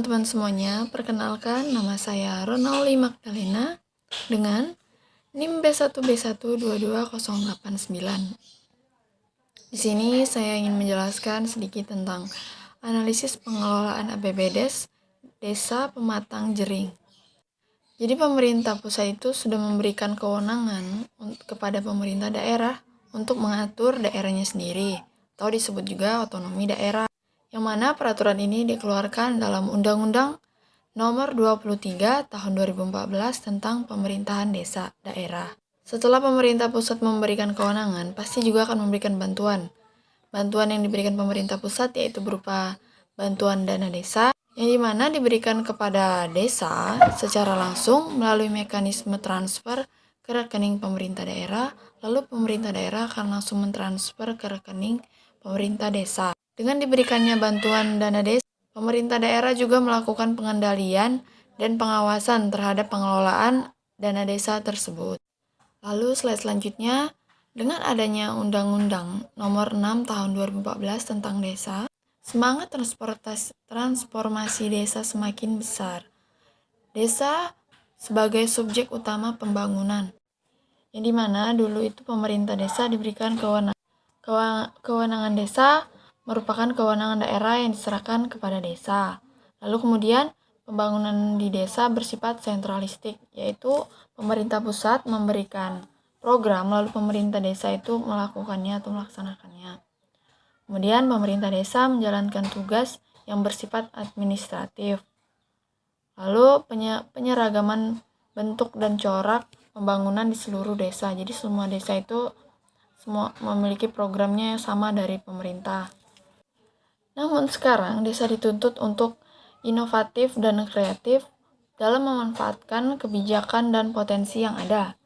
teman-teman semuanya, perkenalkan nama saya Ronaldi Magdalena dengan NIM B1B1222089. Di sini saya ingin menjelaskan sedikit tentang analisis pengelolaan APBDes Desa Pematang Jering. Jadi pemerintah pusat itu sudah memberikan kewenangan kepada pemerintah daerah untuk mengatur daerahnya sendiri, atau disebut juga otonomi daerah, yang mana peraturan ini dikeluarkan dalam Undang-Undang Nomor 23 Tahun 2014 tentang Pemerintahan Desa Daerah. Setelah pemerintah pusat memberikan kewenangan, pasti juga akan memberikan bantuan. Bantuan yang diberikan pemerintah pusat yaitu berupa bantuan dana desa, yang dimana diberikan kepada desa secara langsung melalui mekanisme transfer ke rekening pemerintah daerah, lalu pemerintah daerah akan langsung mentransfer ke rekening pemerintah desa. Dengan diberikannya bantuan dana desa, pemerintah daerah juga melakukan pengendalian dan pengawasan terhadap pengelolaan dana desa tersebut. Lalu slide selanjutnya, dengan adanya Undang-Undang Nomor 6 Tahun 2014 tentang Desa, semangat transformasi desa semakin besar. Desa sebagai subjek utama pembangunan, yang dimana dulu itu pemerintah desa diberikan kewenangan desa merupakan kewenangan daerah yang diserahkan kepada desa. Lalu kemudian pembangunan di desa bersifat sentralistik, yaitu pemerintah pusat memberikan program, lalu pemerintah desa itu melakukannya atau melaksanakannya. Kemudian pemerintah desa menjalankan tugas yang bersifat administratif. Lalu penyeragaman bentuk dan corak pembangunan di seluruh desa. Jadi semua desa itu semua memiliki programnya yang sama dari pemerintah. Namun sekarang desa dituntut untuk inovatif dan kreatif dalam memanfaatkan kebijakan dan potensi yang ada.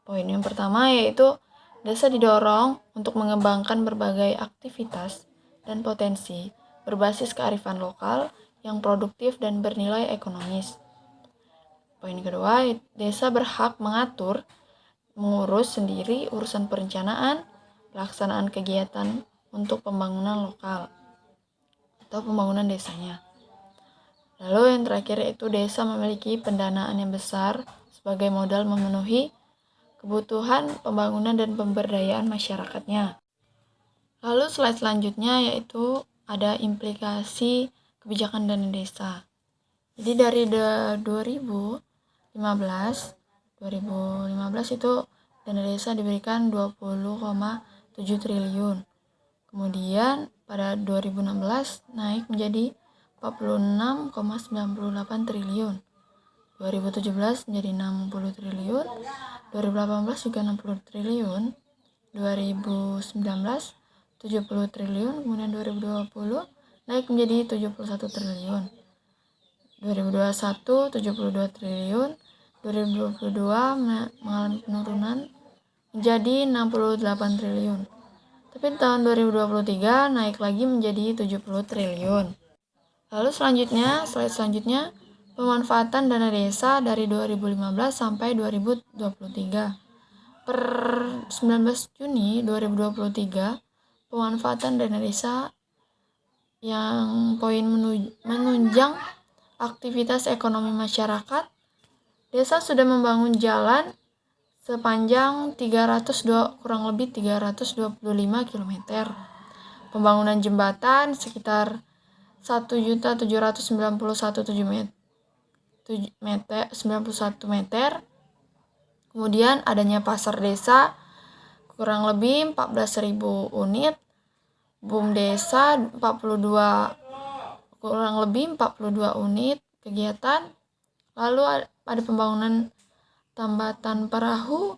Poin yang pertama yaitu desa didorong untuk mengembangkan berbagai aktivitas dan potensi berbasis kearifan lokal yang produktif dan bernilai ekonomis. Poin kedua, desa berhak mengurus sendiri urusan perencanaan, pelaksanaan kegiatan untuk pembangunan lokal atau pembangunan desanya. Lalu yang terakhir yaitu desa memiliki pendanaan yang besar sebagai modal memenuhi kebutuhan pembangunan dan pemberdayaan masyarakatnya. Lalu slide selanjutnya yaitu ada implikasi kebijakan dana desa. Jadi dari 2015 itu dana desa diberikan 20,7 triliun. Kemudian pada 2016 naik menjadi 46,98 triliun. 2017 menjadi 60 triliun. 2018 juga 60 triliun. 2019 70 triliun. Kemudian 2020 naik menjadi 71 triliun. 2021 72 triliun. 2022 mengalami penurunan menjadi 68 triliun. Tapi tahun 2023 naik lagi menjadi 70 triliun. Lalu slide selanjutnya, pemanfaatan dana desa dari 2015 sampai 2023. Per 19 Juni 2023, pemanfaatan dana desa yang poin menunjang aktivitas ekonomi masyarakat, desa sudah membangun jalan sepanjang kurang lebih 325 km. Pembangunan jembatan sekitar 1.791 meter. Kemudian adanya pasar desa kurang lebih 14.000 unit. BUM desa kurang lebih 42 unit kegiatan. Lalu ada pembangunan tambatan perahu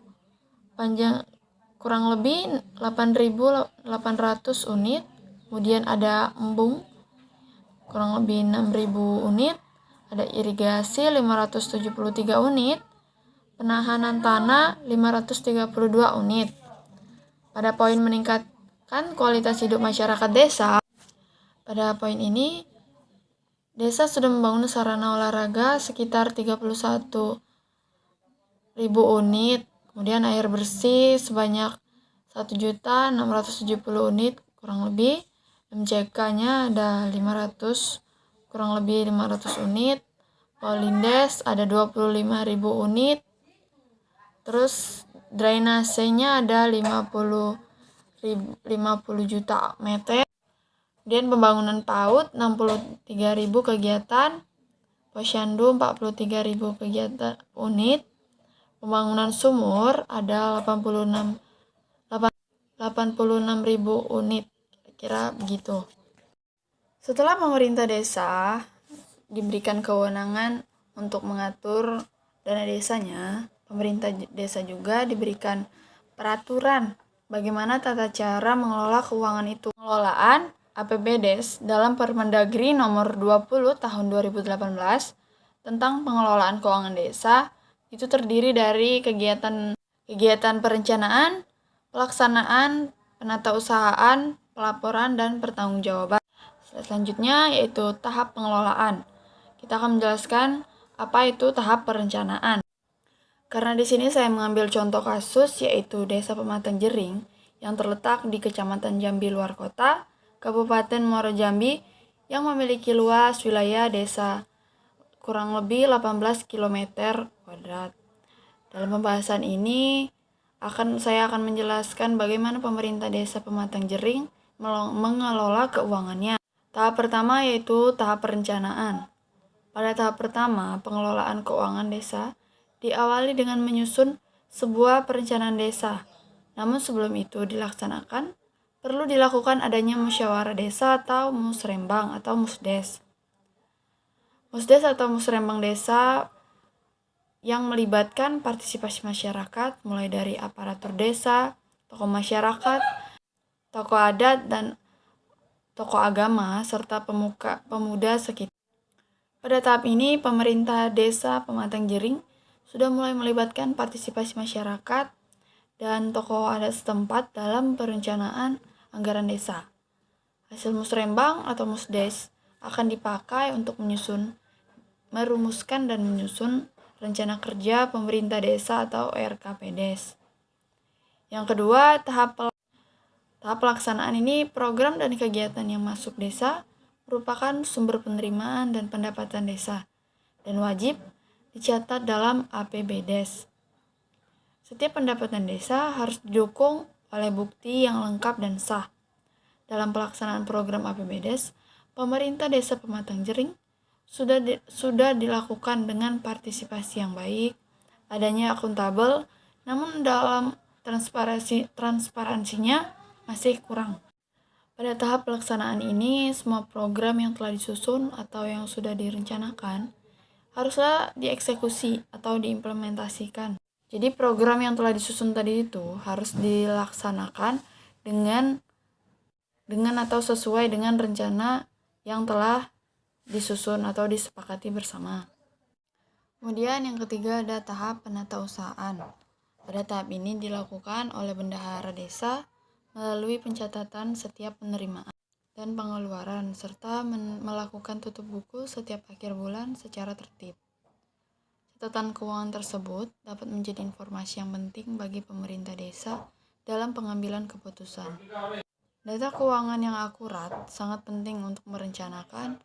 panjang kurang lebih 8.800 unit. Kemudian ada embung kurang lebih 6.000 unit. Ada irigasi 573 unit. Penahanan tanah 532 unit. Pada poin meningkatkan kualitas hidup masyarakat desa, pada poin ini desa sudah membangun sarana olahraga sekitar 31.000 unit, kemudian air bersih sebanyak 1.670 unit kurang lebih, MCK-nya ada 500 kurang lebih 500 unit. Polindes ada 25.000 unit. Terus drainasenya ada 50 juta meter. Kemudian pembangunan PAUD 63.000 kegiatan. Posyandu 43.000 kegiatan unit. Pembangunan sumur ada 86.000 unit. Kira begitu. Setelah pemerintah desa diberikan kewenangan untuk mengatur dana desanya, pemerintah desa juga diberikan peraturan bagaimana tata cara mengelola keuangan itu. Pengelolaan APBDes dalam Permendagri nomor 20 tahun 2018 tentang pengelolaan keuangan desa itu terdiri dari kegiatan perencanaan, pelaksanaan, penatausahaan, pelaporan, dan pertanggungjawaban. Selanjutnya yaitu tahap pengelolaan. Kita akan menjelaskan apa itu tahap perencanaan. Karena di sini saya mengambil contoh kasus yaitu Desa Pematang Jering yang terletak di Kecamatan Jambi Luar Kota, Kabupaten Muaro Jambi yang memiliki luas wilayah desa kurang lebih 18 km². Dalam pembahasan ini saya akan menjelaskan bagaimana pemerintah Desa Pematang Jering mengelola keuangannya. Tahap pertama yaitu tahap perencanaan. Pada tahap pertama, pengelolaan keuangan desa diawali dengan menyusun sebuah perencanaan desa. Namun sebelum itu dilaksanakan, perlu dilakukan adanya musyawarah desa atau musrembang atau musdes. Musdes atau musrembang desa yang melibatkan partisipasi masyarakat mulai dari aparatur desa, tokoh masyarakat, tokoh adat, dan tokoh agama, serta pemuda sekitar. Pada tahap ini, pemerintah Desa Pematang Jering sudah mulai melibatkan partisipasi masyarakat dan tokoh adat setempat dalam perencanaan anggaran desa. Hasil musrembang atau musdes akan dipakai untuk merumuskan dan menyusun rencana kerja pemerintah desa atau RKPDes. Yang kedua, tahap pelaksanaan ini program dan kegiatan yang masuk desa merupakan sumber penerimaan dan pendapatan desa dan wajib dicatat dalam APBDes. Setiap pendapatan desa harus didukung oleh bukti yang lengkap dan sah. Dalam pelaksanaan program APBDes, pemerintah Desa Pematang Jering sudah dilakukan dengan partisipasi yang baik, adanya akuntabel, namun dalam transparansinya masih kurang. Pada tahap pelaksanaan ini, semua program yang telah disusun atau yang sudah direncanakan haruslah dieksekusi atau diimplementasikan. Jadi program yang telah disusun tadi itu harus dilaksanakan dengan atau sesuai dengan rencana yang telah disusun atau disepakati bersama. Kemudian yang ketiga ada tahap penatausahaan. Pada tahap ini dilakukan oleh bendahara desa melalui pencatatan setiap penerimaan dan pengeluaran serta melakukan tutup buku setiap akhir bulan secara tertib. Catatan keuangan tersebut dapat menjadi informasi yang penting bagi pemerintah desa dalam pengambilan keputusan. Data keuangan yang akurat sangat penting untuk merencanakan,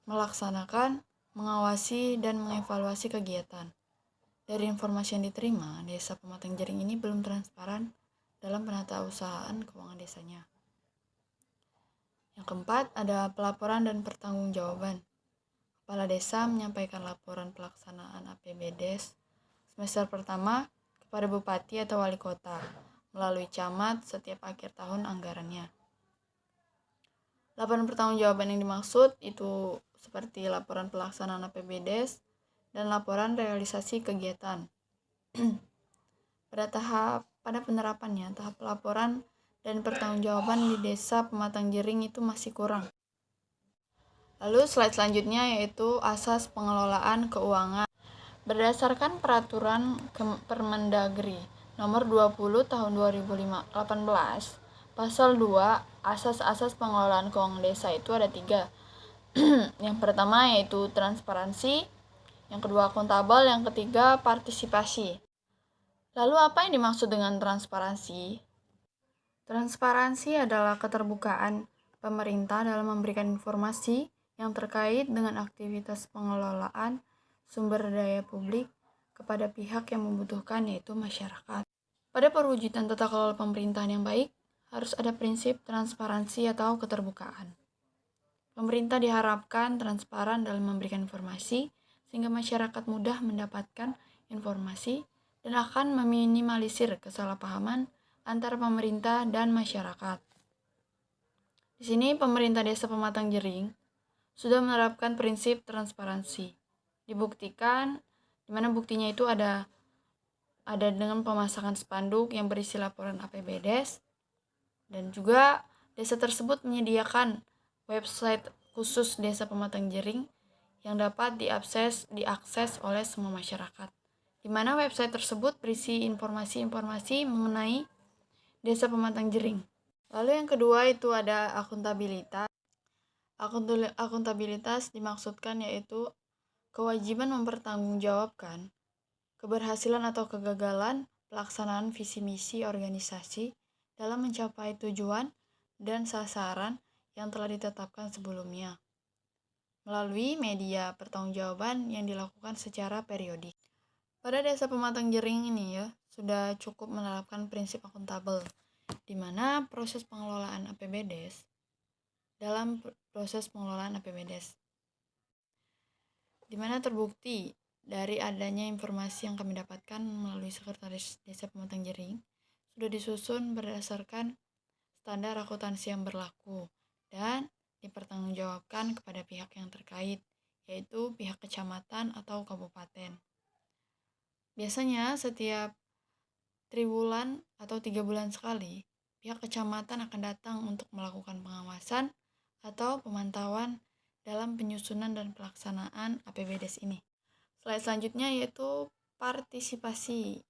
melaksanakan, mengawasi, dan mengevaluasi kegiatan. Dari informasi yang diterima, Desa Pematang Jering ini belum transparan dalam penatausahaan keuangan desanya. Yang keempat, ada pelaporan dan pertanggungjawaban. Kepala Desa menyampaikan laporan pelaksanaan APBDes semester pertama kepada Bupati atau Wali Kota melalui camat setiap akhir tahun anggarannya. Laporan pertanggungjawaban yang dimaksud itu seperti laporan pelaksanaan APBDes dan laporan realisasi kegiatan. Pada penerapannya, tahap pelaporan dan pertanggungjawaban di Desa Pematang Jering itu masih kurang. Lalu slide selanjutnya yaitu asas pengelolaan keuangan. Berdasarkan peraturan Permendagri nomor 20 tahun 2018, pasal 2, asas-asas pengelolaan keuangan desa itu ada 3. Yang pertama yaitu transparansi, yang kedua akuntabel, yang ketiga partisipasi. Lalu apa yang dimaksud dengan transparansi? Transparansi adalah keterbukaan pemerintah dalam memberikan informasi yang terkait dengan aktivitas pengelolaan sumber daya publik kepada pihak yang membutuhkan, yaitu masyarakat. Pada perwujudan tata kelola pemerintahan yang baik, harus ada prinsip transparansi atau keterbukaan. Pemerintah diharapkan transparan dalam memberikan informasi, sehingga masyarakat mudah mendapatkan informasi dan akan meminimalisir kesalahpahaman antara pemerintah dan masyarakat. Di sini pemerintah Desa Pematang Jering sudah menerapkan prinsip transparansi. Dibuktikan, di mana buktinya itu ada dengan pemasangan spanduk yang berisi laporan APBDes, dan juga desa tersebut menyediakan website khusus Desa Pematang Jering yang dapat diakses oleh semua masyarakat, di mana website tersebut berisi informasi-informasi mengenai Desa Pematang Jering. Lalu yang kedua itu ada akuntabilitas. Akuntabilitas dimaksudkan yaitu kewajiban mempertanggungjawabkan keberhasilan atau kegagalan pelaksanaan visi misi organisasi dalam mencapai tujuan dan sasaran yang telah ditetapkan sebelumnya melalui media pertanggungjawaban yang dilakukan secara periodik. Pada Desa Pematang Jering ini sudah cukup menerapkan prinsip akuntabel, di mana proses pengelolaan APBDes di mana terbukti dari adanya informasi yang kami dapatkan melalui Sekretaris Desa Pematang Jering sudah disusun berdasarkan standar akuntansi yang berlaku dan dipertanggungjawabkan kepada pihak yang terkait, yaitu pihak kecamatan atau kabupaten. Biasanya setiap triwulan atau 3 bulan sekali, pihak kecamatan akan datang untuk melakukan pengawasan atau pemantauan dalam penyusunan dan pelaksanaan APBDes ini. Slide selanjutnya yaitu partisipasi.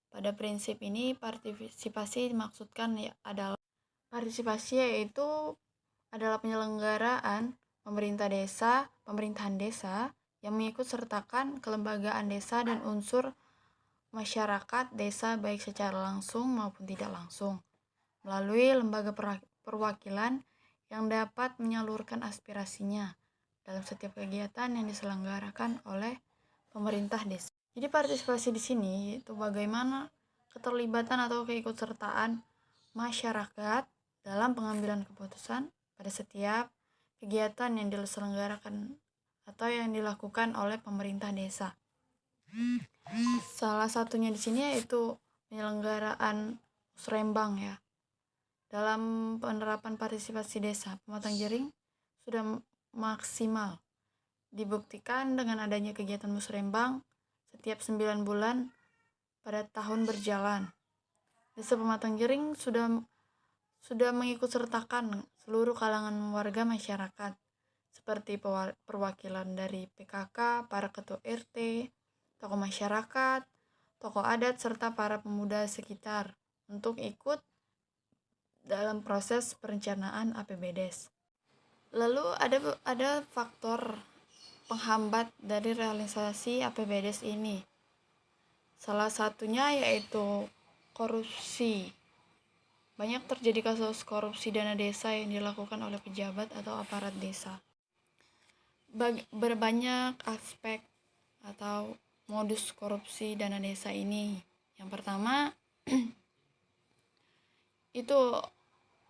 Pada prinsip ini, partisipasi dimaksudkan adalah penyelenggaraan pemerintahan desa yang mengikut sertakan kelembagaan desa dan unsur masyarakat desa baik secara langsung maupun tidak langsung melalui lembaga perwakilan yang dapat menyalurkan aspirasinya dalam setiap kegiatan yang diselenggarakan oleh pemerintah desa. Jadi partisipasi di sini itu bagaimana keterlibatan atau keikutsertaan masyarakat dalam pengambilan keputusan pada setiap kegiatan yang diselenggarakan atau yang dilakukan oleh pemerintah desa. Salah satunya di sini yaitu penyelenggaraan musrembang ya. Dalam penerapan partisipasi desa, Pematang Jering sudah maksimal. Dibuktikan dengan adanya kegiatan musrembang setiap 9 bulan pada tahun berjalan. Desa Pematang Jering sudah mengikut sertakan seluruh kalangan warga masyarakat, seperti perwakilan dari PKK, para ketua RT, tokoh masyarakat, tokoh adat, serta para pemuda sekitar untuk ikut dalam proses perencanaan APBDes. Lalu ada faktor penghambat dari realisasi APBDes ini. Salah satunya yaitu korupsi. Banyak terjadi kasus korupsi dana desa yang dilakukan oleh pejabat atau aparat desa. Berbanyak aspek atau modus korupsi dana desa ini. Yang pertama itu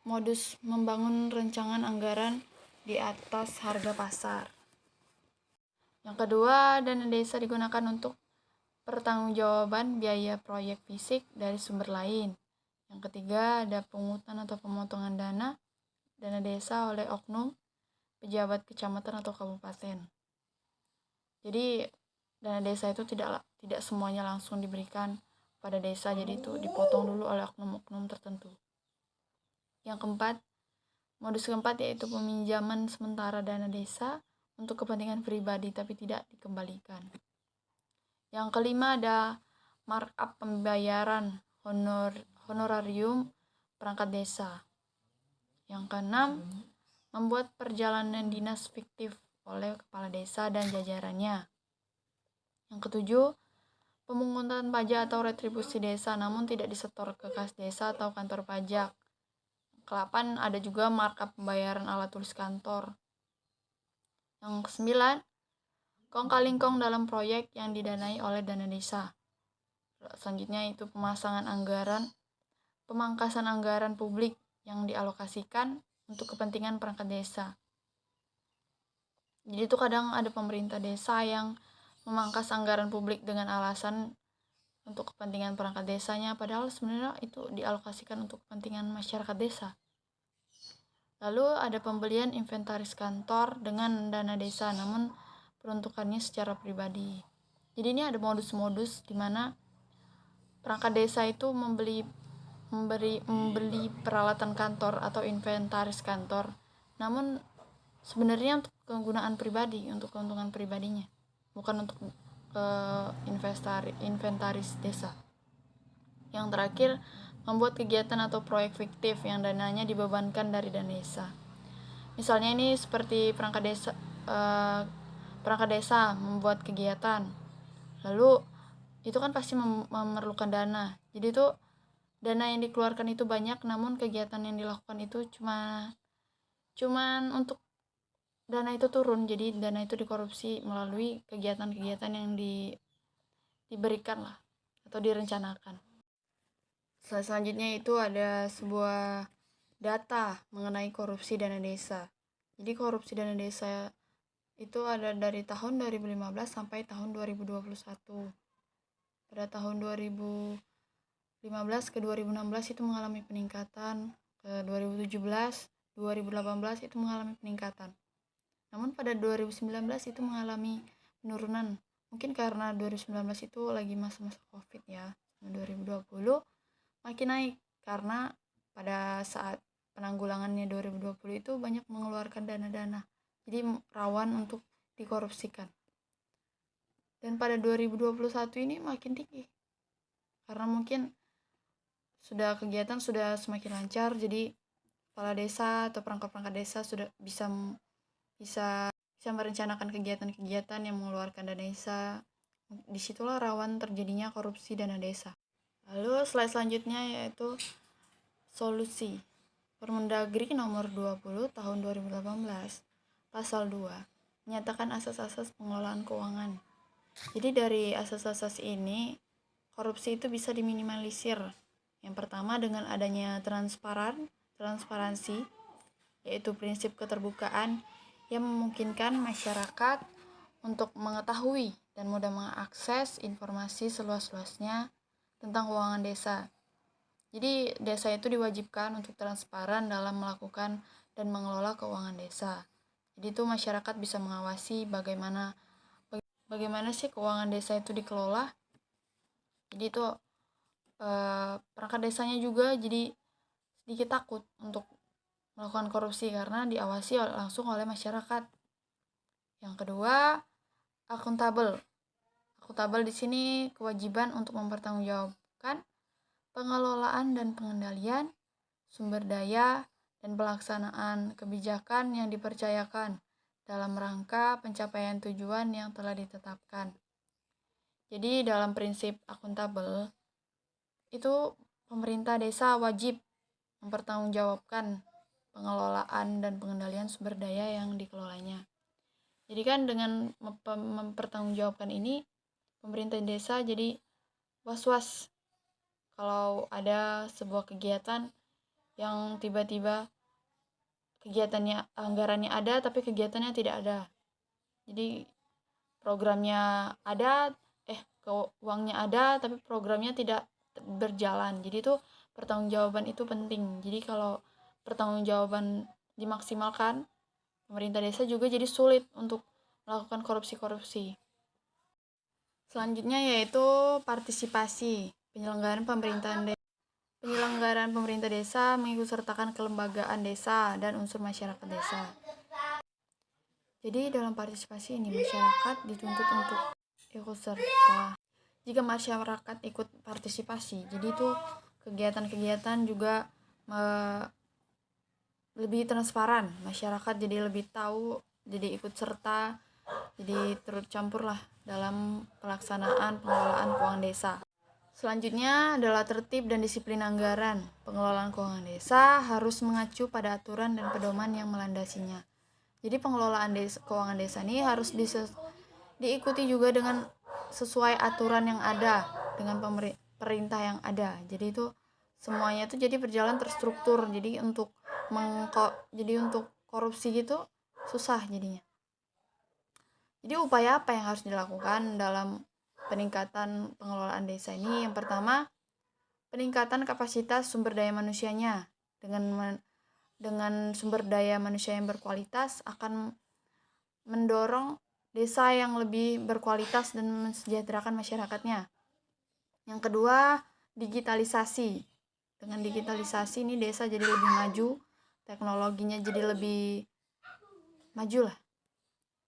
modus membangun rancangan anggaran di atas harga pasar. Yang kedua, dana desa digunakan untuk pertanggungjawaban biaya proyek fisik dari sumber lain. Yang ketiga, ada pungutan atau pemotongan dana desa oleh oknum pejabat kecamatan atau kabupaten. Jadi dana desa itu tidak semuanya langsung diberikan pada desa, jadi itu dipotong dulu oleh oknum-oknum tertentu. Yang keempat, modus keempat yaitu peminjaman sementara dana desa untuk kepentingan pribadi tapi tidak dikembalikan. Yang kelima ada markup pembayaran honorarium perangkat desa. Yang keenam, membuat perjalanan dinas fiktif oleh kepala desa dan jajarannya. Yang ketujuh, pemungutan pajak atau retribusi desa namun tidak disetor ke kas desa atau kantor pajak. Ke-8 ada juga markup pembayaran alat tulis kantor. Yang ke-9, kong kali kong dalam proyek yang didanai oleh dana desa. Selanjutnya itu pemasangan anggaran, pemangkasan anggaran publik yang dialokasikan untuk kepentingan perangkat desa. Jadi itu kadang ada pemerintah desa yang memangkas anggaran publik dengan alasan untuk kepentingan perangkat desanya, padahal sebenarnya itu dialokasikan untuk kepentingan masyarakat desa. Lalu ada pembelian inventaris kantor dengan dana desa, namun peruntukannya secara pribadi. Jadi ini ada modus-modus di mana perangkat desa itu membeli peralatan kantor atau inventaris kantor, namun sebenarnya untuk kegunaan pribadi, untuk keuntungan pribadinya, bukan untuk inventaris desa. Yang terakhir, membuat kegiatan atau proyek fiktif yang dananya dibebankan dari dana desa. Misalnya ini seperti perangkat desa membuat kegiatan, lalu itu kan pasti memerlukan dana. Jadi itu dana yang dikeluarkan itu banyak, namun kegiatan yang dilakukan itu cuman untuk dana itu turun. Jadi dana itu dikorupsi melalui kegiatan-kegiatan yang diberikan lah atau direncanakan. Selanjutnya itu ada sebuah data mengenai korupsi dana desa. Jadi korupsi dana desa itu ada dari tahun 2015 sampai tahun 2021. Pada tahun 2015 ke 2016 itu mengalami peningkatan, ke 2017, 2018 itu mengalami peningkatan. Namun pada 2019 itu mengalami penurunan. Mungkin karena 2019 itu lagi masa-masa Covid ya. 2020 makin naik karena pada saat penanggulangannya 2020 itu banyak mengeluarkan dana-dana. Jadi rawan untuk dikorupsikan. Dan pada 2021 ini makin tinggi. Karena mungkin kegiatan sudah semakin lancar, jadi kepala desa atau perangkat-perangkat desa sudah bisa merencanakan kegiatan-kegiatan yang mengeluarkan dana desa. Disitulah rawan terjadinya korupsi dana desa. Lalu slide selanjutnya yaitu solusi. Permendagri nomor 20 tahun 2018 pasal 2 menyatakan asas-asas pengelolaan keuangan. Jadi dari asas-asas ini korupsi itu bisa diminimalisir. Yang pertama dengan adanya transparansi, yaitu prinsip keterbukaan yang memungkinkan masyarakat untuk mengetahui dan mudah mengakses informasi seluas-luasnya tentang keuangan desa. Jadi desa itu diwajibkan untuk transparan dalam melakukan dan mengelola keuangan desa. Jadi itu masyarakat bisa mengawasi bagaimana sih keuangan desa itu dikelola. Jadi itu perangkat desanya juga jadi sedikit takut untuk melakukan korupsi karena diawasi langsung oleh masyarakat. Yang kedua, akuntabel. Akuntabel di sini kewajiban untuk mempertanggungjawabkan pengelolaan dan pengendalian sumber daya dan pelaksanaan kebijakan yang dipercayakan dalam rangka pencapaian tujuan yang telah ditetapkan. Jadi dalam prinsip akuntabel itu pemerintah desa wajib mempertanggungjawabkan pengelolaan dan pengendalian sumber daya yang dikelolanya. Jadi kan dengan mempertanggungjawabkan ini, pemerintah desa jadi was-was kalau ada sebuah kegiatan yang tiba-tiba anggarannya ada tapi kegiatannya tidak ada. Jadi programnya ada, uangnya ada tapi programnya tidak berjalan. Jadi itu pertanggungjawaban itu penting. Jadi kalau pertanggungjawaban dimaksimalkan, pemerintah desa juga jadi sulit untuk melakukan korupsi-korupsi. Selanjutnya yaitu partisipasi. Penyelenggaraan pemerintah desa mengikutsertakan kelembagaan desa dan unsur masyarakat desa. Jadi dalam partisipasi ini masyarakat dituntut untuk ikut serta. Jika masyarakat ikut partisipasi, jadi itu kegiatan-kegiatan juga lebih transparan, masyarakat jadi lebih tahu, jadi ikut serta, jadi turut campur lah dalam pelaksanaan pengelolaan keuangan desa. Selanjutnya adalah tertib dan disiplin anggaran. Pengelolaan keuangan desa harus mengacu pada aturan dan pedoman yang melandasinya. Jadi pengelolaan keuangan desa ini harus diikuti juga dengan sesuai aturan yang ada dengan pemerintah yang ada. Jadi itu semuanya itu jadi berjalan terstruktur. Jadi untuk korupsi gitu susah jadinya. Jadi upaya apa yang harus dilakukan dalam peningkatan pengelolaan desa ini? Yang pertama, peningkatan kapasitas sumber daya manusianya. Dengan sumber daya manusia yang berkualitas akan mendorong desa yang lebih berkualitas dan mensejahterakan masyarakatnya. Yang kedua, digitalisasi. Dengan digitalisasi ini desa jadi lebih maju, teknologinya jadi lebih maju lah.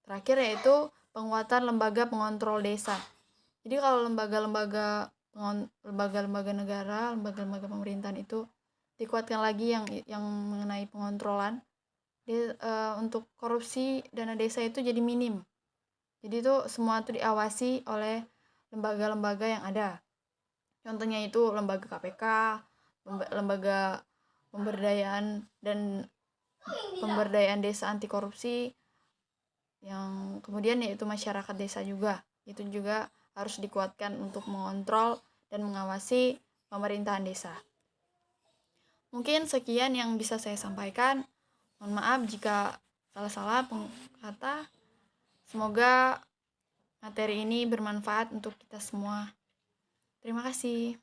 Terakhir yaitu penguatan lembaga pengontrol desa. Jadi kalau lembaga-lembaga negara, lembaga-lembaga pemerintahan itu dikuatkan lagi yang mengenai pengontrolan, untuk korupsi dana desa itu jadi minim. Jadi itu semua itu diawasi oleh lembaga-lembaga yang ada. Contohnya itu lembaga KPK, lembaga pemberdayaan desa anti korupsi, yang kemudian yaitu masyarakat desa juga. Itu juga harus dikuatkan untuk mengontrol dan mengawasi pemerintahan desa. Mungkin sekian yang bisa saya sampaikan. Mohon maaf jika salah-salah kata. Semoga materi ini bermanfaat untuk kita semua. Terima kasih.